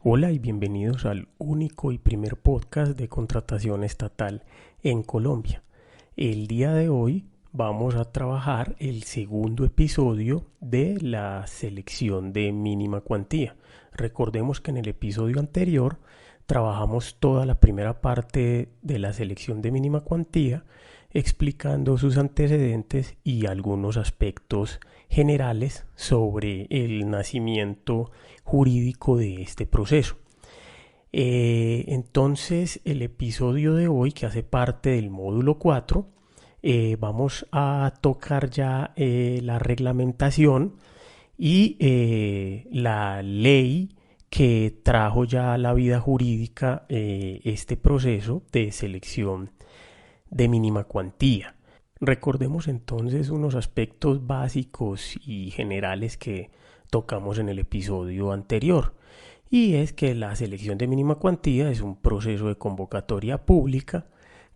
Hola y bienvenidos al único y primer podcast de contratación estatal en Colombia. El día de hoy vamos a trabajar el segundo episodio de la selección de mínima cuantía. Recordemos que en el episodio anterior trabajamos toda la primera parte de la selección de mínima cuantía, explicando sus antecedentes y algunos aspectos generales sobre el nacimiento jurídico de este proceso. Entonces, el episodio de hoy, que hace parte del módulo 4, vamos a tocar ya la reglamentación y la ley que trajo ya a la vida jurídica este proceso de selección de mínima cuantía. Recordemos entonces unos aspectos básicos y generales que tocamos en el episodio anterior, y es que la selección de mínima cuantía es un proceso de convocatoria pública,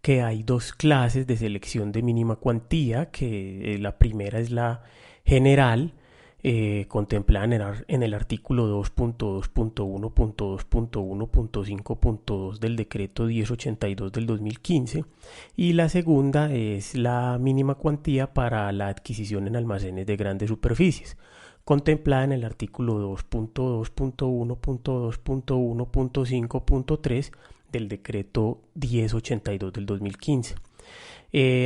que hay dos clases de selección de mínima cuantía, que la primera es la general, contemplada en el artículo 2.2.1.2.1.5.2 del decreto 1082 del 2015, y la segunda es la mínima cuantía para la adquisición en almacenes de grandes superficies, contemplada en el artículo 2.2.1.2.1.5.3 del decreto 1082 del 2015.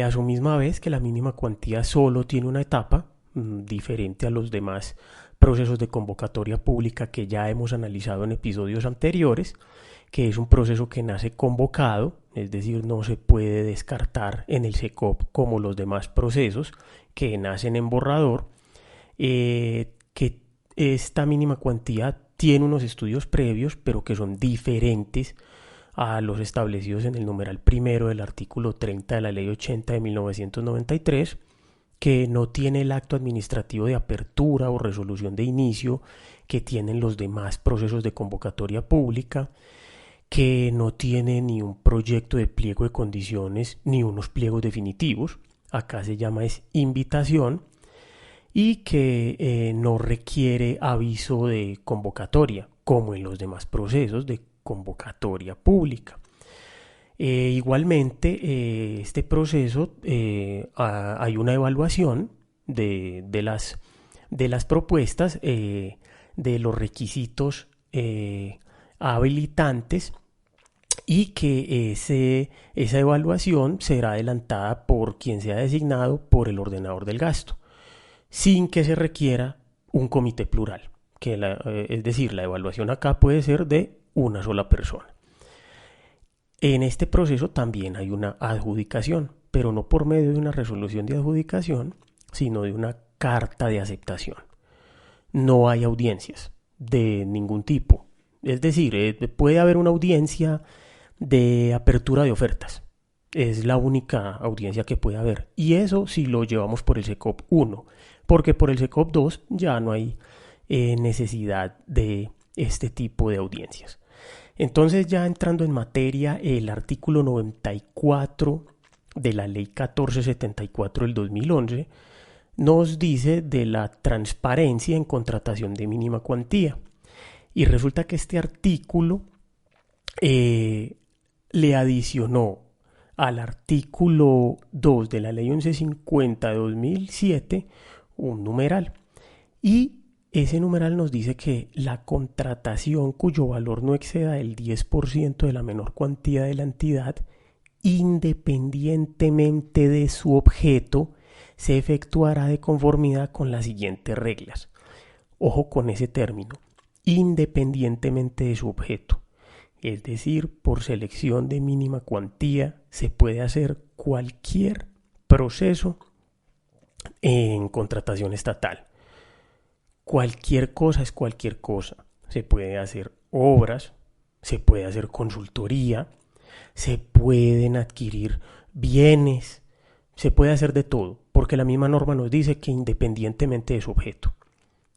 A su misma vez que la mínima cuantía solo tiene una etapa, diferente a los demás procesos de convocatoria pública que ya hemos analizado en episodios anteriores, que es un proceso que nace convocado, es decir, no se puede descartar en el SECOP como los demás procesos que nacen en borrador. Que esta mínima cuantía tiene unos estudios previos, pero que son diferentes a los establecidos en el numeral primero del artículo 30 de la Ley 80 de 1993, que no tiene el acto administrativo de apertura o resolución de inicio que tienen los demás procesos de convocatoria pública, que no tiene ni un proyecto de pliego de condiciones ni unos pliegos definitivos, acá se llama es invitación, y que no requiere aviso de convocatoria, como en los demás procesos de convocatoria pública. Igualmente, este proceso hay una evaluación de las propuestas, de los requisitos habilitantes, y que esa evaluación será adelantada por quien sea designado por el ordenador del gasto, sin que se requiera un comité plural, es decir, la evaluación acá puede ser de una sola persona. En este proceso también hay una adjudicación, pero no por medio de una resolución de adjudicación, sino de una carta de aceptación. No hay audiencias de ningún tipo. Es decir, puede haber una audiencia de apertura de ofertas. Es la única audiencia que puede haber. Y eso si lo llevamos por el SECOP 1, porque por el SECOP 2 ya no hay necesidad de este tipo de audiencias. Entonces, ya entrando en materia, el artículo 94 de la Ley 1474 del 2011 nos dice de la transparencia en contratación de mínima cuantía. Y resulta que este artículo le adicionó al artículo 2 de la Ley 1150 de 2007 un numeral. Y ese numeral nos dice que la contratación cuyo valor no exceda el 10% de la menor cuantía de la entidad, independientemente de su objeto, se efectuará de conformidad con las siguientes reglas. Ojo con ese término, independientemente de su objeto. Es decir, por selección de mínima cuantía se puede hacer cualquier proceso en contratación estatal. Cualquier cosa es cualquier cosa. Se puede hacer obras, se puede hacer consultoría, se pueden adquirir bienes, se puede hacer de todo, porque la misma norma nos dice que independientemente de su objeto.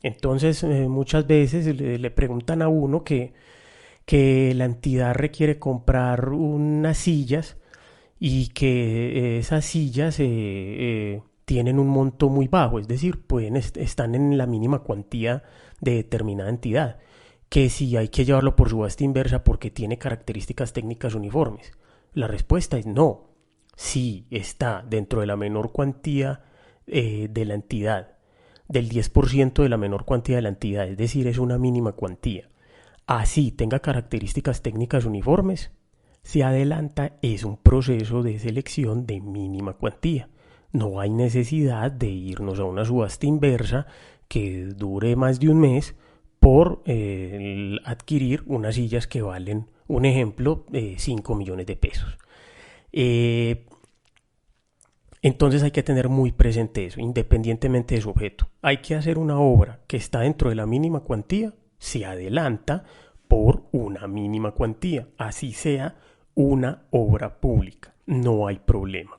Entonces, muchas veces le preguntan a uno que la entidad requiere comprar unas sillas y que esas sillas tienen un monto muy bajo, es decir, están en la mínima cuantía de determinada entidad. que si hay que llevarlo por subasta inversa porque tiene características técnicas uniformes. La respuesta es no. Si está dentro de la menor cuantía de la entidad, del 10% de la menor cuantía de la entidad, es decir, es una mínima cuantía, así tenga características técnicas uniformes, se adelanta, es un proceso de selección de mínima cuantía. No hay necesidad de irnos a una subasta inversa que dure más de un mes por adquirir unas sillas que valen, un ejemplo, 5 millones de pesos. Eh, entonces hay que tener muy presente eso, independientemente de su objeto. Hay que hacer una obra que está dentro de la mínima cuantía, se adelanta por una mínima cuantía, así sea una obra pública, no hay problema.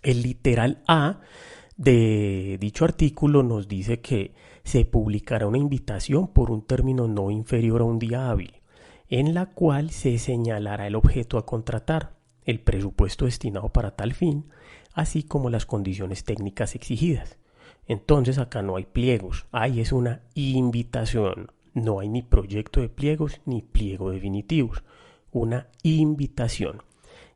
El literal A de dicho artículo nos dice que se publicará una invitación por un término no inferior a un día hábil, en la cual se señalará el objeto a contratar, el presupuesto destinado para tal fin, así como las condiciones técnicas exigidas. Entonces acá no hay pliegos, ahí es una invitación, no hay ni proyecto de pliegos ni pliego definitivos, una invitación.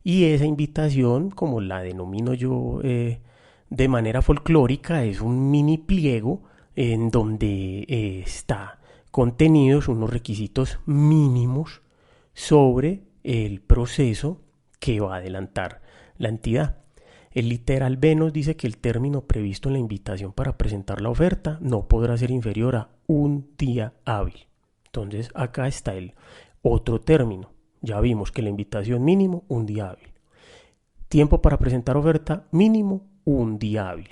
Y esa invitación, como la denomino yo de manera folclórica, es un mini pliego en donde está contenidos unos requisitos mínimos sobre el proceso que va a adelantar la entidad. El literal B nos dice que el término previsto en la invitación para presentar la oferta no podrá ser inferior a un día hábil. Entonces acá está el otro término. Ya vimos que la invitación mínimo, un día hábil. Tiempo para presentar oferta mínimo, un día hábil.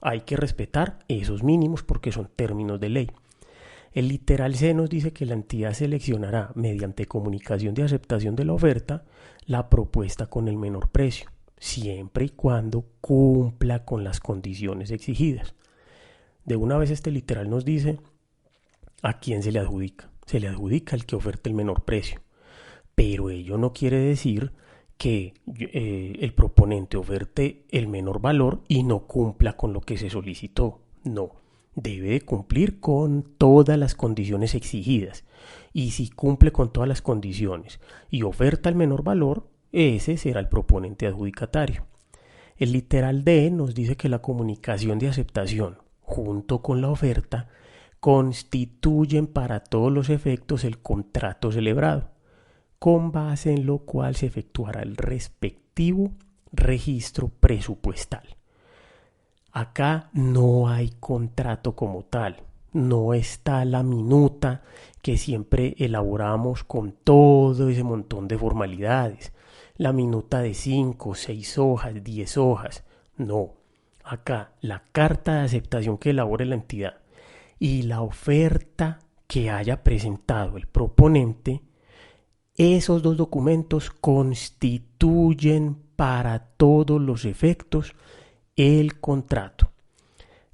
Hay que respetar esos mínimos porque son términos de ley. El literal C nos dice que la entidad seleccionará, mediante comunicación de aceptación de la oferta, la propuesta con el menor precio, siempre y cuando cumpla con las condiciones exigidas. De una vez este literal nos dice a quién se le adjudica. Se le adjudica al que oferte el menor precio. Pero ello no quiere decir que el proponente oferte el menor valor y no cumpla con lo que se solicitó. No, debe de cumplir con todas las condiciones exigidas. Y si cumple con todas las condiciones y oferta el menor valor, ese será el proponente adjudicatario. El literal D nos dice que la comunicación de aceptación, junto con la oferta, constituyen para todos los efectos el contrato celebrado, con base en lo cual se efectuará el respectivo registro presupuestal. Acá no hay contrato como tal, no está la minuta que siempre elaboramos con todo ese montón de formalidades, la minuta de 5, 6 hojas, 10 hojas, no. Acá la carta de aceptación que elabore la entidad y la oferta que haya presentado el proponente, esos dos documentos constituyen para todos los efectos el contrato.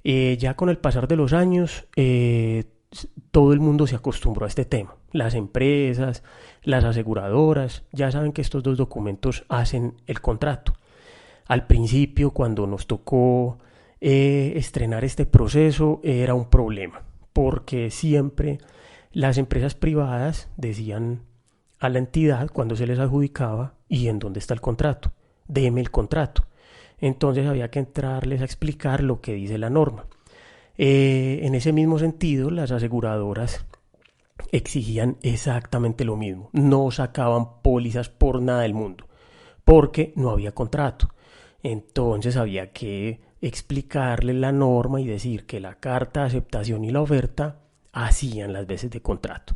Ya con el pasar de los años, todo el mundo se acostumbró a este tema. Las empresas, las aseguradoras, ya saben que estos dos documentos hacen el contrato. Al principio, cuando nos tocó estrenar este proceso, era un problema, porque siempre las empresas privadas decían a la entidad cuando se les adjudicaba y en dónde está el contrato, deme el contrato. Entonces había que entrarles a explicar lo que dice la norma. En ese mismo sentido, las aseguradoras exigían exactamente lo mismo, no sacaban pólizas por nada del mundo, porque no había contrato. Entonces había que explicarle la norma y decir que la carta de aceptación y la oferta hacían las veces de contrato.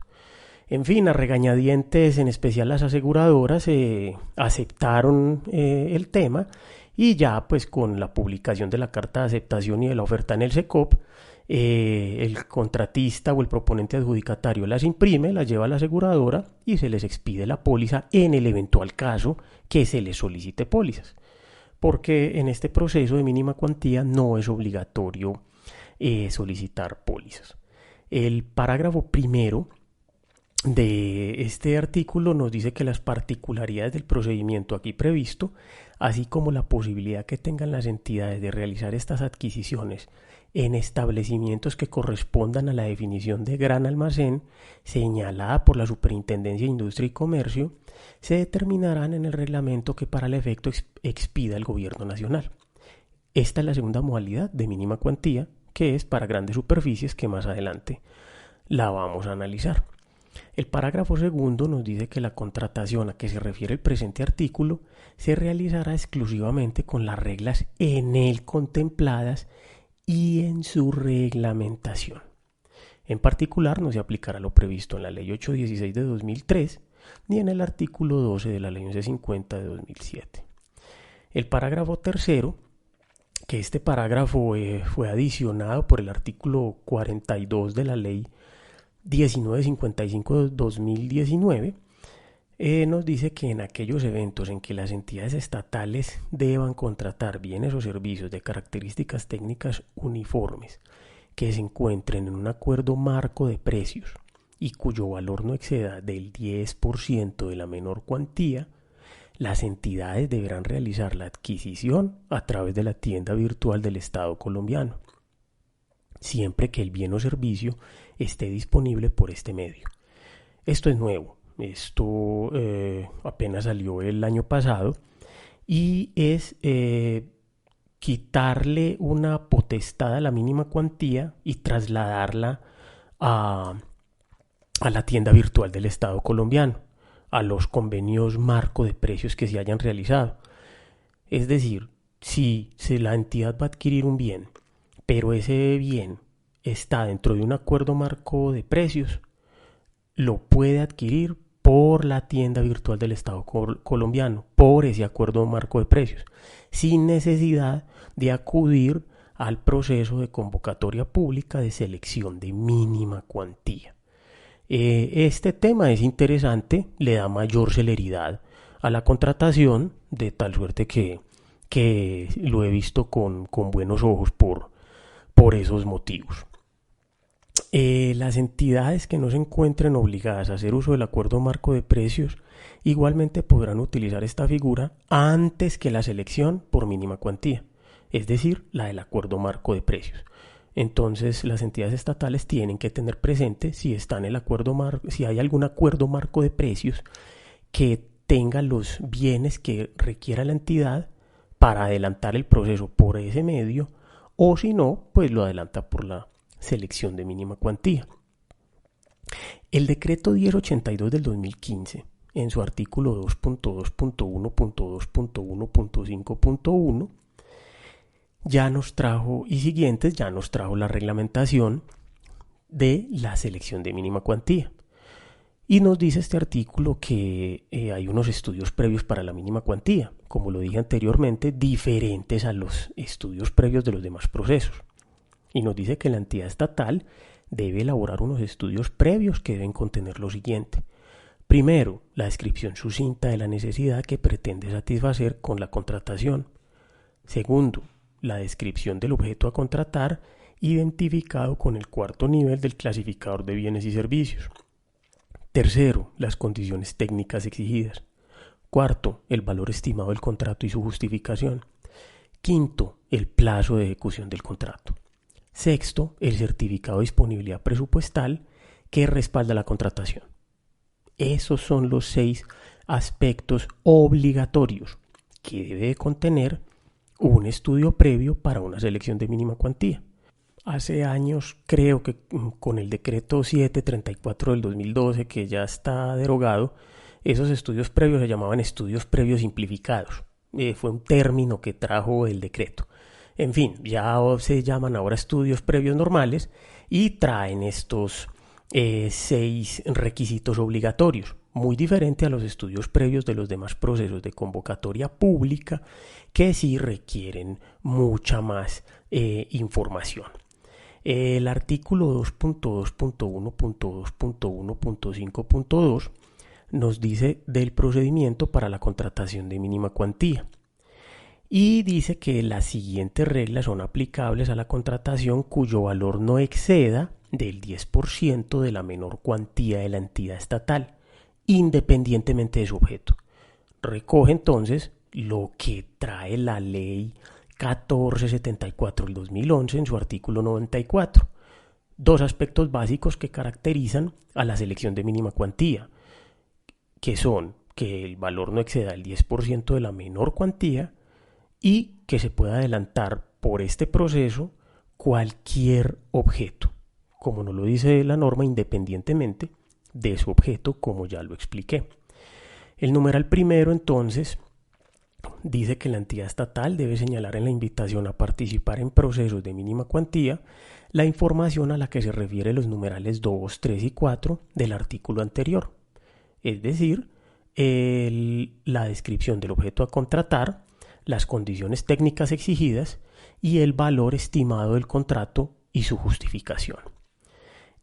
En fin, a regañadientes, en especial las aseguradoras, aceptaron el tema y ya pues con la publicación de la carta de aceptación y de la oferta en el SECOP, el contratista o el proponente adjudicatario las imprime, las lleva a la aseguradora y se les expide la póliza en el eventual caso que se les solicite pólizas. Porque en este proceso de mínima cuantía no es obligatorio solicitar pólizas. El parágrafo primero de este artículo nos dice que las particularidades del procedimiento aquí previsto, así como la posibilidad que tengan las entidades de realizar estas adquisiciones en establecimientos que correspondan a la definición de gran almacén señalada por la Superintendencia de Industria y Comercio, se determinarán en el reglamento que para el efecto expida el Gobierno Nacional. Esta es la segunda modalidad de mínima cuantía, que es para grandes superficies, que más adelante la vamos a analizar. El parágrafo segundo nos dice que la contratación a que se refiere el presente artículo se realizará exclusivamente con las reglas en él contempladas y en su reglamentación. En particular, no se aplicará lo previsto en la Ley 816 de 2003 ni en el artículo 12 de la Ley 1150 de 2007. El parágrafo tercero, que este parágrafo fue adicionado por el artículo 42 de la Ley 1955 de 2019, nos dice que en aquellos eventos en que las entidades estatales deban contratar bienes o servicios de características técnicas uniformes que se encuentren en un acuerdo marco de precios y cuyo valor no exceda del 10% de la menor cuantía, las entidades deberán realizar la adquisición a través de la tienda virtual del Estado colombiano, siempre que el bien o servicio esté disponible por este medio. Esto es nuevo, esto apenas salió el año pasado y es quitarle una potestad a la mínima cuantía y trasladarla a la tienda virtual del Estado colombiano, a los convenios marco de precios que se hayan realizado. Es decir, si la entidad va a adquirir un bien, pero ese bien está dentro de un acuerdo marco de precios, lo puede adquirir por la tienda virtual del Estado colombiano, por ese acuerdo marco de precios, sin necesidad de acudir al proceso de convocatoria pública de selección de mínima cuantía. Este tema es interesante, le da mayor celeridad a la contratación, de tal suerte que lo he visto con buenos ojos por esos motivos. Las entidades que no se encuentren obligadas a hacer uso del acuerdo marco de precios igualmente podrán utilizar esta figura antes que la selección por mínima cuantía, es decir, la del acuerdo marco de precios. Entonces, las entidades estatales tienen que tener presente si si hay algún acuerdo marco de precios que tenga los bienes que requiera la entidad para adelantar el proceso por ese medio, o si no, pues lo adelanta por la selección de mínima cuantía. El decreto 1082 del 2015, en su artículo 2.2.1.2.1.5.1, ya nos trajo la reglamentación de la selección de mínima cuantía. Y nos dice este artículo que hay unos estudios previos para la mínima cuantía, como lo dije anteriormente, diferentes a los estudios previos de los demás procesos. Y nos dice que la entidad estatal debe elaborar unos estudios previos que deben contener lo siguiente. Primero, la descripción sucinta de la necesidad que pretende satisfacer con la contratación. Segundo, la descripción del objeto a contratar, identificado con el cuarto nivel del clasificador de bienes y servicios. Tercero, las condiciones técnicas exigidas. Cuarto, el valor estimado del contrato y su justificación. Quinto, el plazo de ejecución del contrato. Sexto, el certificado de disponibilidad presupuestal que respalda la contratación. Esos son los 6 aspectos obligatorios que debe contener un estudio previo para una selección de mínima cuantía. Hace años, creo que con el decreto 734 del 2012, que ya está derogado, esos estudios previos se llamaban estudios previos simplificados. Fue un término que trajo el decreto. En fin, ya se llaman ahora estudios previos normales y traen estos 6 requisitos obligatorios, muy diferente a los estudios previos de los demás procesos de convocatoria pública, que sí requieren mucha más información. El artículo 2.2.1.2.1.5.2 nos dice del procedimiento para la contratación de mínima cuantía. Y dice que las siguientes reglas son aplicables a la contratación cuyo valor no exceda del 10% de la menor cuantía de la entidad estatal, independientemente de su objeto. Recoge entonces lo que trae la ley 1474 del 2011 en su artículo 94. Dos aspectos básicos que caracterizan a la selección de mínima cuantía, que son que el valor no exceda el 10% de la menor cuantía y que se pueda adelantar por este proceso cualquier objeto, como nos lo dice la norma, independientemente de su objeto, como ya lo expliqué. El numeral primero, entonces, dice que la entidad estatal debe señalar en la invitación a participar en procesos de mínima cuantía la información a la que se refiere los numerales 2, 3 y 4 del artículo anterior, es decir, la descripción del objeto a contratar, las condiciones técnicas exigidas y el valor estimado del contrato y su justificación.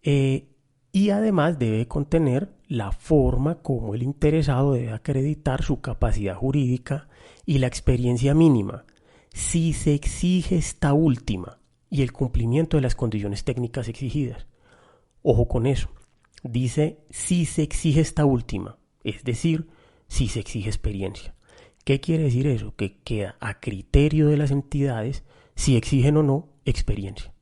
Y además debe contener la forma como el interesado debe acreditar su capacidad jurídica y la experiencia mínima, si se exige esta última, y el cumplimiento de las condiciones técnicas exigidas. Ojo con eso, dice si se exige esta última, es decir, si se exige experiencia. ¿Qué quiere decir eso? Que queda a criterio de las entidades si exigen o no experiencia,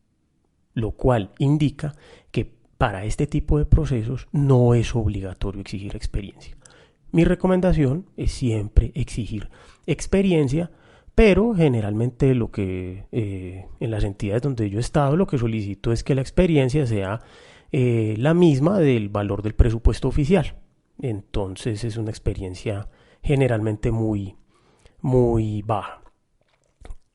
lo cual indica que para este tipo de procesos no es obligatorio exigir experiencia. Mi recomendación es siempre exigir experiencia, pero generalmente lo que en las entidades donde yo he estado lo que solicito es que la experiencia sea la misma del valor del presupuesto oficial. Entonces es una experiencia generalmente muy baja.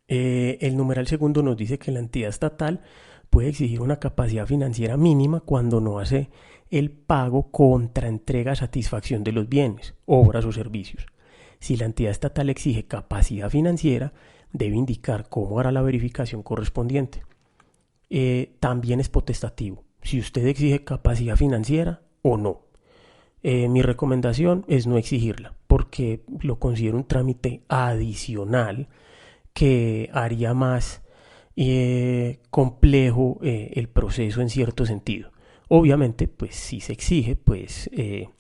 El numeral segundo nos dice que la entidad estatal puede exigir una capacidad financiera mínima cuando no hace el pago contra entrega a satisfacción de los bienes, obras o servicios. Si la entidad estatal exige capacidad financiera, debe indicar cómo hará la verificación correspondiente. También es potestativo si usted exige capacidad financiera o no. Mi recomendación es no exigirla, porque lo considero un trámite adicional que haría más complejo el proceso en cierto sentido. Obviamente, pues si se exige, pues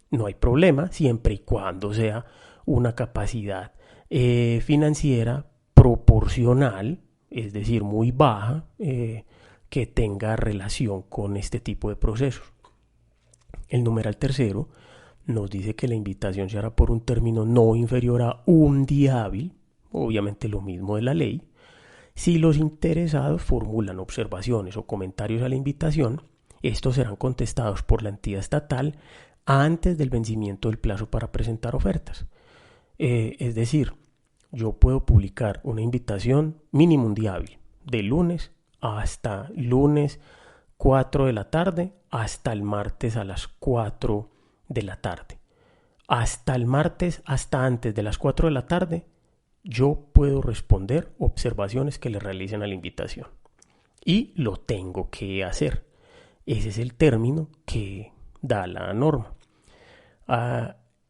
no hay problema, siempre y cuando sea una capacidad financiera proporcional, es decir, muy baja, que tenga relación con este tipo de procesos. El numeral tercero nos dice que la invitación se hará por un término no inferior a un día hábil, obviamente lo mismo de la ley. Si los interesados formulan observaciones o comentarios a la invitación, estos serán contestados por la entidad estatal antes del vencimiento del plazo para presentar ofertas. Es decir, yo puedo publicar una invitación mínimo un día hábil, de lunes hasta lunes 4 de la tarde hasta el martes a las 4 de la tarde. Hasta el martes, hasta antes de las 4 de la tarde, yo puedo responder observaciones que le realicen a la invitación. Y lo tengo que hacer. Ese es el término que da la norma.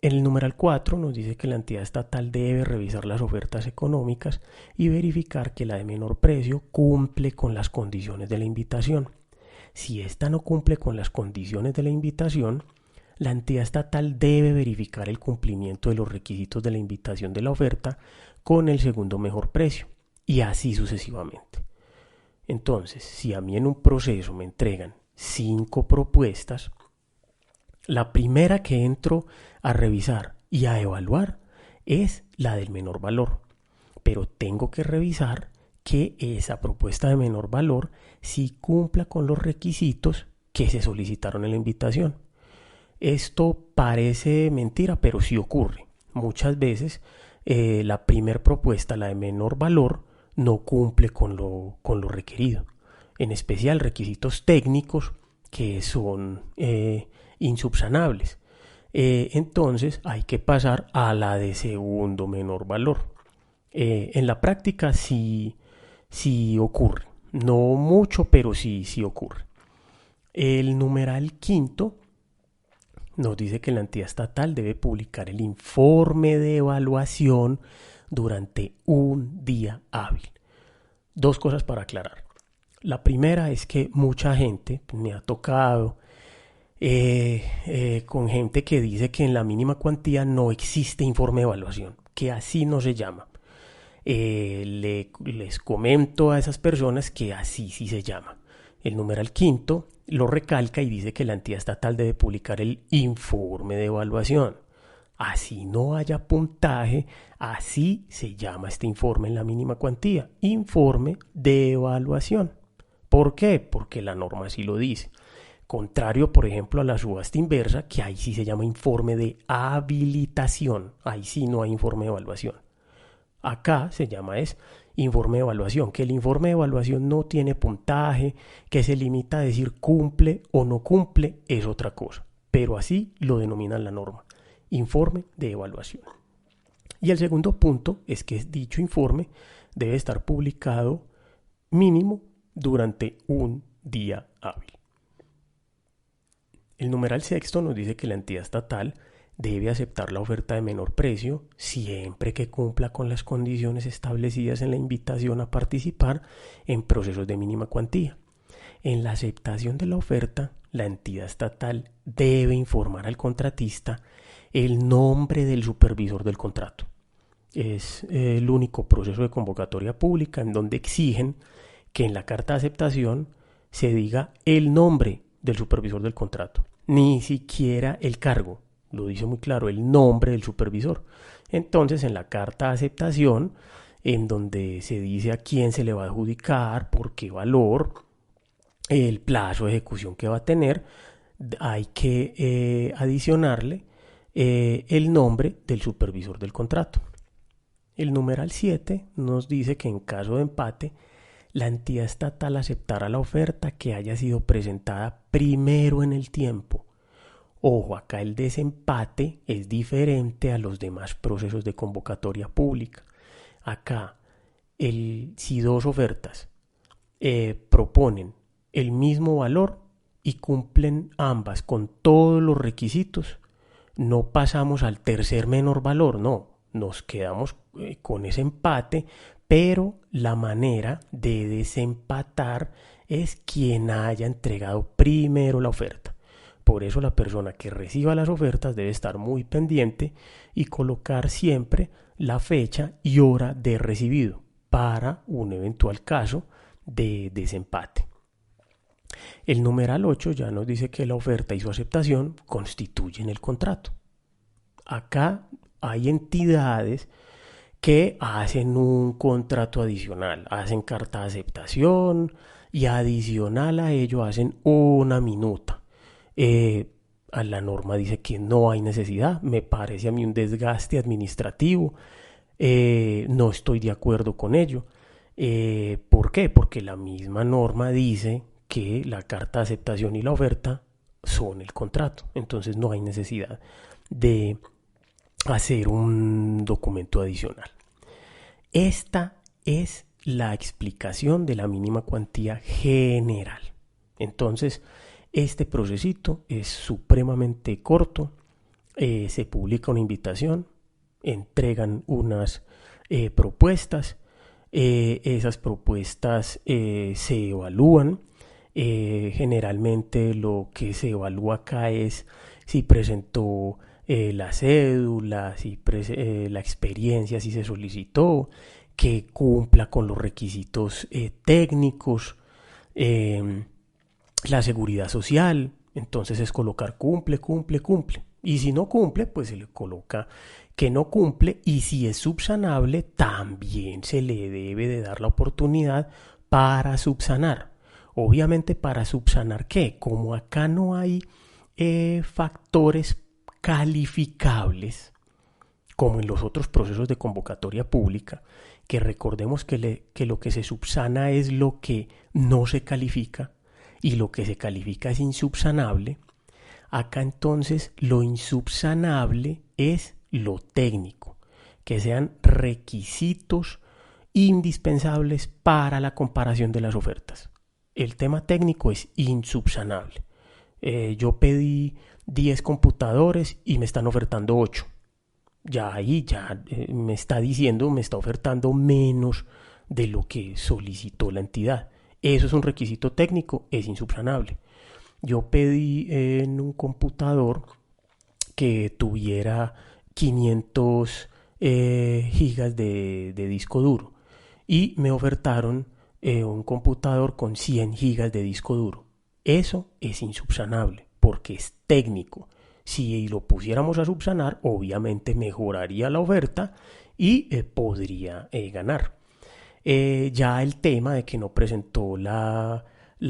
El numeral 4 nos dice que la entidad estatal debe revisar las ofertas económicas y verificar que la de menor precio cumple con las condiciones de la invitación. Si ésta no cumple con las condiciones de la invitación, la entidad estatal debe verificar el cumplimiento de los requisitos de la invitación de la oferta con el segundo mejor precio, y así sucesivamente. Entonces, si a mí en un proceso me entregan 5 propuestas, la primera que entro a revisar y a evaluar es la del menor valor, pero tengo que revisar que esa propuesta de menor valor sí cumpla con los requisitos que se solicitaron en la invitación. Esto parece mentira, pero sí ocurre. Muchas veces la primera propuesta, la de menor valor, no cumple con lo requerido. En especial requisitos técnicos que son insubsanables. Entonces hay que pasar a la de segundo menor valor. En la práctica sí ocurre. No mucho, pero sí ocurre. El numeral quinto nos dice que la entidad estatal debe publicar el informe de evaluación durante un día hábil. Dos cosas para aclarar. La primera es que mucha gente me ha tocado con gente que dice que en la mínima cuantía no existe informe de evaluación, que así no se llama. Les comento a esas personas que así sí se llama. El numeral quinto lo recalca y dice que la entidad estatal debe publicar el informe de evaluación. Así no haya puntaje, así se llama este informe en la mínima cuantía, informe de evaluación. ¿Por qué? Porque la norma así lo dice. Contrario, por ejemplo, a la subasta inversa, que ahí sí se llama informe de habilitación. Ahí sí no hay informe de evaluación. Acá se llama informe de evaluación, que el informe de evaluación no tiene puntaje, que se limita a decir cumple o no cumple, es otra cosa. Pero así lo denominan la norma, informe de evaluación. Y el segundo punto es que dicho informe debe estar publicado mínimo durante un día hábil. El numeral sexto nos dice que la entidad estatal debe aceptar la oferta de menor precio siempre que cumpla con las condiciones establecidas en la invitación a participar en procesos de mínima cuantía. En la aceptación de la oferta, la entidad estatal debe informar al contratista el nombre del supervisor del contrato. Es el único proceso de convocatoria pública en donde exigen que en la carta de aceptación se diga el nombre del supervisor del contrato, ni siquiera el cargo, lo dice muy claro, el nombre del supervisor. Entonces, en la carta de aceptación, en donde se dice a quién se le va a adjudicar, por qué valor, el plazo de ejecución que va a tener, hay que adicionarle el nombre del supervisor del contrato. El numeral 7 nos dice que en caso de empate, la entidad estatal aceptará la oferta que haya sido presentada primero en el tiempo. Ojo, acá el desempate es diferente a los demás procesos de convocatoria pública. Acá, si dos ofertas proponen el mismo valor y cumplen ambas con todos los requisitos, no pasamos al tercer menor valor, no, nos quedamos con ese empate, pero la manera de desempatar es quien haya entregado primero la oferta. Por eso la persona que reciba las ofertas debe estar muy pendiente y colocar siempre la fecha y hora de recibido para un eventual caso de desempate. El numeral 8 ya nos dice que la oferta y su aceptación constituyen el contrato. Acá hay entidades que hacen un contrato adicional, hacen carta de aceptación y adicional a ello hacen una minuta. A la norma dice que no hay necesidad, me parece a mí un desgaste administrativo, no estoy de acuerdo con ello. ¿Por qué? Porque la misma norma dice que la carta de aceptación y la oferta son el contrato, entonces no hay necesidad de hacer un documento adicional. Esta es la explicación de la mínima cuantía general. Entonces, este procesito es supremamente corto. Se publica una invitación, entregan unas propuestas. Esas propuestas se evalúan. Generalmente lo que se evalúa acá es si presentó la cédula, si la experiencia, si se solicitó, que cumpla con los requisitos técnicos, la seguridad social. Entonces es colocar cumple, cumple, cumple. Y si no cumple, pues se le coloca que no cumple, y si es subsanable, también se le debe de dar la oportunidad para subsanar. Obviamente, para subsanar, ¿qué? Como acá no hay factores calificables, como en los otros procesos de convocatoria pública, que recordemos que lo que se subsana es lo que no se califica y lo que se califica es insubsanable. Acá entonces lo insubsanable es lo técnico, que sean requisitos indispensables para la comparación de las ofertas. El tema técnico es insubsanable. Yo pedí 10 computadores y me están ofertando 8. Ya ahí me está diciendo, me está ofertando menos de lo que solicitó la entidad. Eso es un requisito técnico, es insubsanable. Yo pedí en un computador que tuviera 500 gigas de disco duro y me ofertaron un computador con 100 gigas de disco duro. Eso es insubsanable porque es técnico. Si lo pusiéramos a subsanar, obviamente mejoraría la oferta y podría ganar. Ya el tema de que no presentó la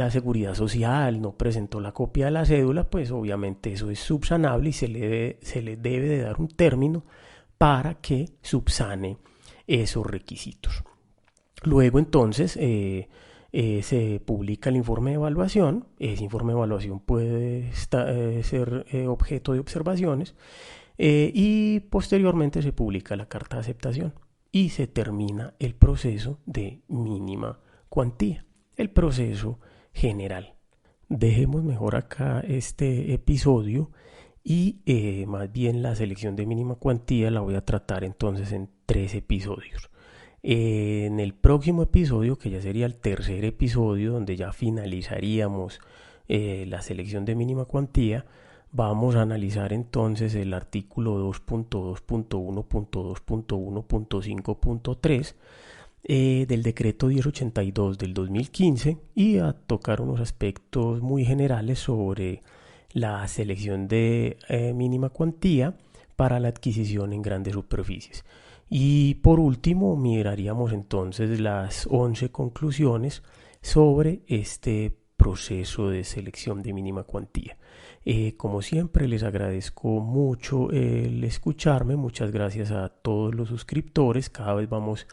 seguridad social, no presentó la copia de la cédula, pues obviamente eso es subsanable y se le debe de dar un término para que subsane esos requisitos. Luego entonces se publica el informe de evaluación. Ese informe de evaluación puede ser objeto de observaciones y posteriormente se publica la carta de aceptación y se termina el proceso de mínima cuantía, el proceso general. Dejemos mejor acá este episodio y más bien la selección de mínima cuantía la voy a tratar entonces en 3 episodios. En el próximo episodio, que ya sería el tercer episodio, donde ya finalizaríamos la selección de mínima cuantía, vamos a analizar entonces el artículo 2.2.1.2.1.5.3 del decreto 1082 del 2015 y a tocar unos aspectos muy generales sobre la selección de mínima cuantía para la adquisición en grandes superficies. Y por último, miraríamos entonces las 11 conclusiones sobre este proceso de selección de mínima cuantía. Como siempre, les agradezco mucho el escucharme. Muchas gracias a todos los suscriptores. Cada vez vamos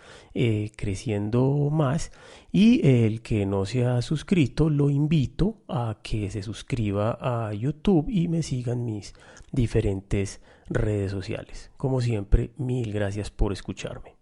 creciendo más. Y el que no se ha suscrito, lo invito a que se suscriba a YouTube y me sigan mis diferentes redes sociales. Como siempre, mil gracias por escucharme.